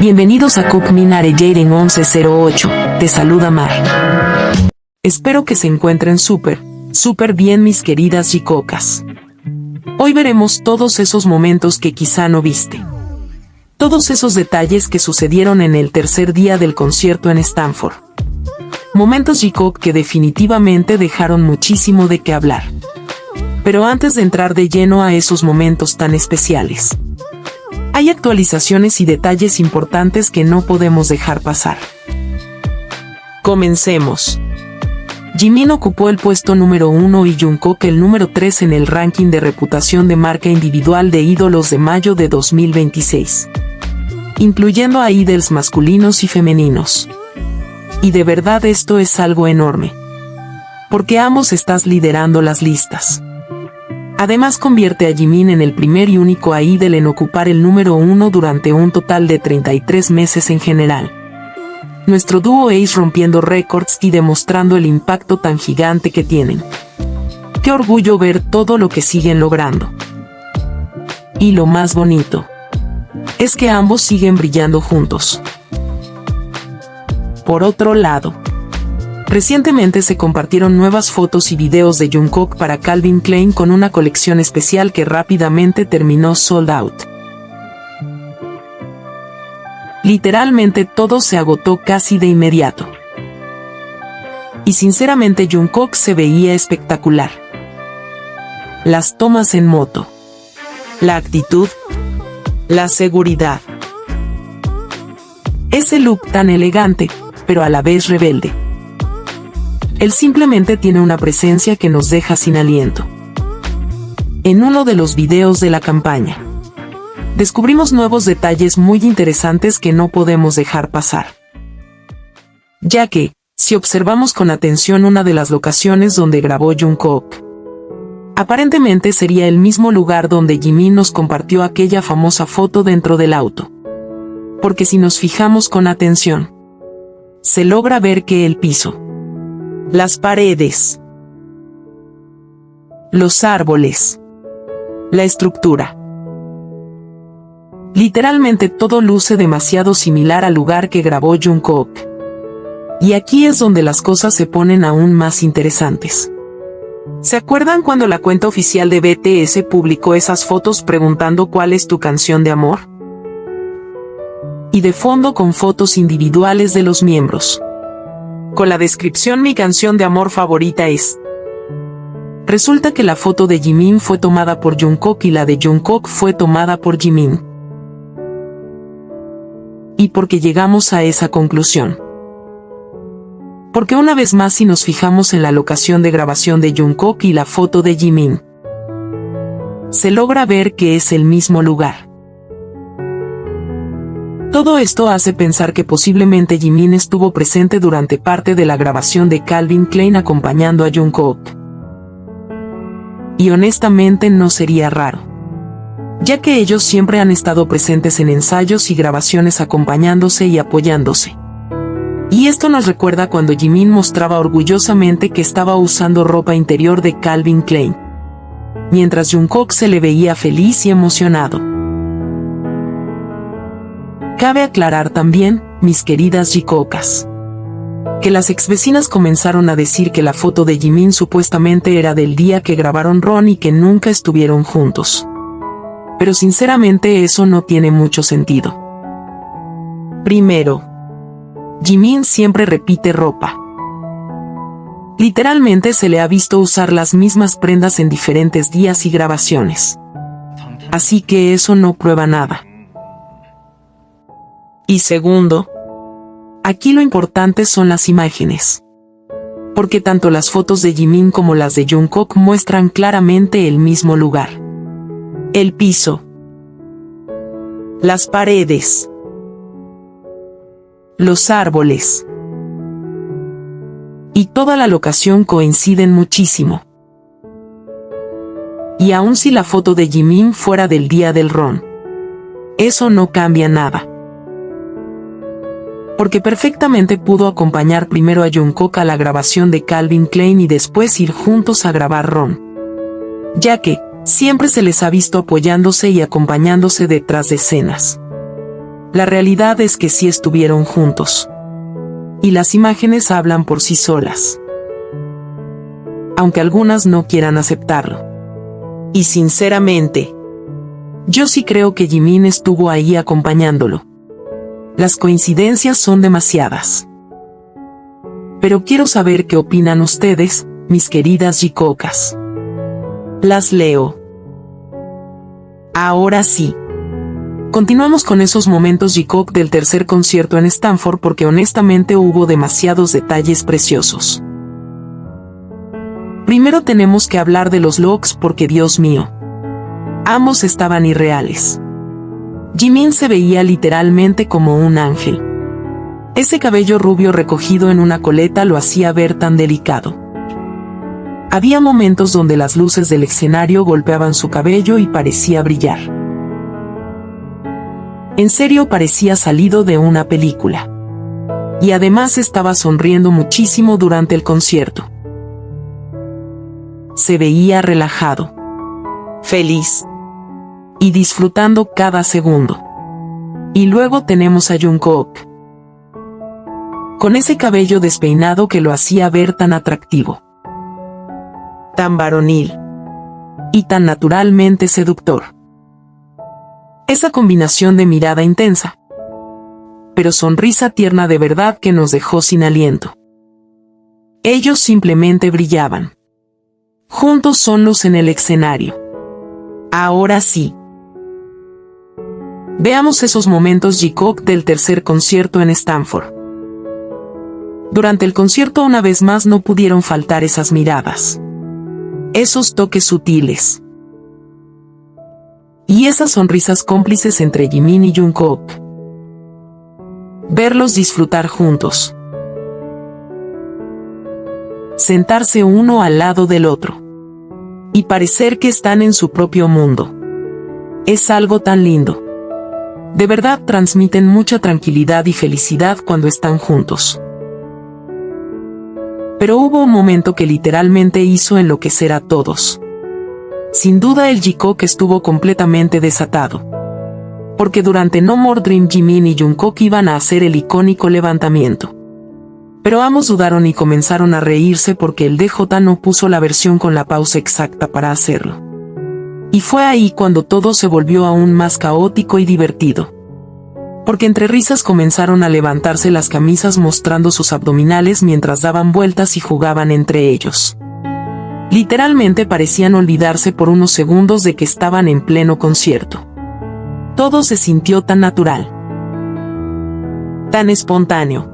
Bienvenidos a Cook Minare Jaden 1108, te saluda Mar. Espero que se encuentren súper bien mis queridas chicocas. Hoy veremos todos esos momentos que quizá no viste. Todos esos detalles que sucedieron en el tercer día del concierto en Stanford. Momentos J-Cock que definitivamente dejaron muchísimo de qué hablar. Pero antes de entrar de lleno a esos momentos tan especiales, hay actualizaciones y detalles importantes que no podemos dejar pasar. Comencemos. Jimin ocupó el puesto número 1 y Jungkook el número 3 en el ranking de reputación de marca individual de ídolos de mayo de 2026, incluyendo a ídolos masculinos y femeninos. Y de verdad esto es algo enorme, porque ambos estás liderando las listas. Además convierte a Jimin en el primer y único idol en ocupar el número 1 durante un total de 33 meses en general. Nuestro dúo Ace rompiendo récords y demostrando el impacto tan gigante que tienen. Qué orgullo ver todo lo que siguen logrando. Y lo más bonito es que ambos siguen brillando juntos. Por otro lado, recientemente se compartieron nuevas fotos y videos de Jungkook para Calvin Klein con una colección especial que rápidamente terminó sold out. Literalmente todo se agotó casi de inmediato. Y sinceramente Jungkook se veía espectacular. Las tomas en moto, la actitud, la seguridad. Ese look tan elegante, pero a la vez rebelde. Él simplemente tiene una presencia que nos deja sin aliento. En uno de los videos de la campaña, descubrimos nuevos detalles muy interesantes que no podemos dejar pasar. Ya que, si observamos con atención una de las locaciones donde grabó Jungkook, aparentemente sería el mismo lugar donde Jimin nos compartió aquella famosa foto dentro del auto. Porque si nos fijamos con atención, se logra ver que el piso, las paredes, los árboles, la estructura, literalmente todo luce demasiado similar al lugar que grabó Jungkook. Y aquí es donde las cosas se ponen aún más interesantes. ¿Se acuerdan cuando la cuenta oficial de BTS publicó esas fotos preguntando cuál es tu canción de amor? Y de fondo con fotos individuales de los miembros, con la descripción mi canción de amor favorita es. Resulta que la foto de Jimin fue tomada por Jungkook y la de Jungkook fue tomada por Jimin. ¿Y por qué llegamos a esa conclusión? Porque una vez más si nos fijamos en la locación de grabación de Jungkook y la foto de Jimin, se logra ver que es el mismo lugar. Todo esto hace pensar que posiblemente Jimin estuvo presente durante parte de la grabación de Calvin Klein acompañando a Jungkook. Y honestamente no sería raro, ya que ellos siempre han estado presentes en ensayos y grabaciones acompañándose y apoyándose. Y esto nos recuerda cuando Jimin mostraba orgullosamente que estaba usando ropa interior de Calvin Klein, mientras Jungkook se le veía feliz y emocionado. Cabe aclarar también, mis queridas chicocas, que las exvecinas comenzaron a decir que la foto de Jimin supuestamente era del día que grabaron Run y que nunca estuvieron juntos. Pero sinceramente eso no tiene mucho sentido. Primero, Jimin siempre repite ropa. Literalmente se le ha visto usar las mismas prendas en diferentes días y grabaciones. Así que eso no prueba nada. Y segundo, aquí lo importante son las imágenes. Porque tanto las fotos de Jimin como las de Jungkook muestran claramente el mismo lugar. El piso, las paredes, los árboles y toda la locación coinciden muchísimo. Y aun si la foto de Jimin fuera del día del Run, eso no cambia nada. Porque perfectamente pudo acompañar primero a Jungkook a la grabación de Calvin Klein y después ir juntos a grabar Run. Ya que, siempre se les ha visto apoyándose y acompañándose detrás de escenas. La realidad es que sí estuvieron juntos. Y las imágenes hablan por sí solas. Aunque algunas no quieran aceptarlo. Y sinceramente, yo sí creo que Jimin estuvo ahí acompañándolo. Las coincidencias son demasiadas. Pero quiero saber qué opinan ustedes, mis queridas Jikocas. Las leo. Ahora sí. Continuamos con esos momentos Jikook del tercer concierto en Stanford porque honestamente hubo demasiados detalles preciosos. Primero tenemos que hablar de los looks porque Dios mío. Ambos estaban irreales. Jimin se veía literalmente como un ángel. Ese cabello rubio recogido en una coleta lo hacía ver tan delicado. Había momentos donde las luces del escenario golpeaban su cabello y parecía brillar. En serio parecía salido de una película. Y además estaba sonriendo muchísimo durante el concierto. Se veía relajado, feliz y disfrutando cada segundo. Y luego tenemos a Jungkook, con ese cabello despeinado que lo hacía ver tan atractivo, tan varonil y tan naturalmente seductor. Esa combinación de mirada intensa, pero sonrisa tierna de verdad que nos dejó sin aliento. Ellos simplemente brillaban. Juntos solos en el escenario. Ahora sí. Veamos esos momentos Jikook del tercer concierto en Stanford. Durante el concierto una vez más no pudieron faltar esas miradas. Esos toques sutiles. Y esas sonrisas cómplices entre Jimin y Jungkook. Verlos disfrutar juntos. Sentarse uno al lado del otro. Y parecer que están en su propio mundo. Es algo tan lindo. De verdad transmiten mucha tranquilidad y felicidad cuando están juntos. Pero hubo un momento que literalmente hizo enloquecer a todos. Sin duda el Jikook estuvo completamente desatado. Porque durante No More Dream Jimin y Jungkook iban a hacer el icónico levantamiento. Pero ambos dudaron y comenzaron a reírse porque el DJ no puso la versión con la pausa exacta para hacerlo. Y fue ahí cuando todo se volvió aún más caótico y divertido. Porque entre risas comenzaron a levantarse las camisas mostrando sus abdominales mientras daban vueltas y jugaban entre ellos. Literalmente parecían olvidarse por unos segundos de que estaban en pleno concierto. Todo se sintió tan natural. Tan espontáneo.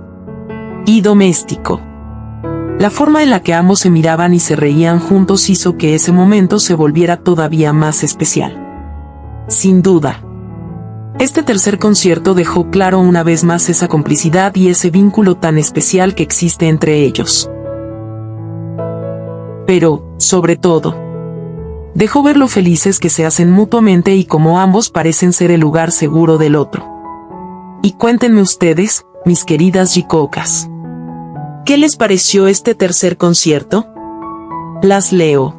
Y doméstico. La forma en la que ambos se miraban y se reían juntos hizo que ese momento se volviera todavía más especial. Sin duda. Este tercer concierto dejó claro una vez más esa complicidad y ese vínculo tan especial que existe entre ellos. Pero, sobre todo, dejó ver lo felices que se hacen mutuamente y cómo ambos parecen ser el lugar seguro del otro. Y cuéntenme ustedes, mis queridas Jikocas. ¿Qué les pareció este tercer concierto? Las leo.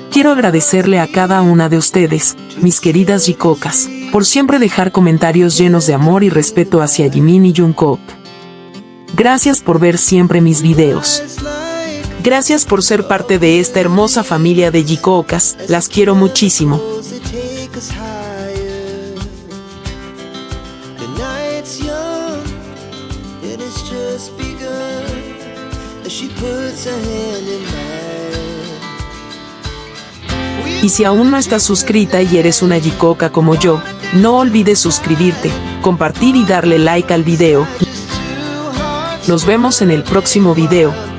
Quiero agradecerle a cada una de ustedes, mis queridas Jikocas, por siempre dejar comentarios llenos de amor y respeto hacia Jimin y Jungkook. Gracias por ver siempre mis videos. Gracias por ser parte de esta hermosa familia de Jikocas, las quiero muchísimo. Y si aún no estás suscrita y eres una Jikoka como yo, no olvides suscribirte, compartir y darle like al video. Nos vemos en el próximo video.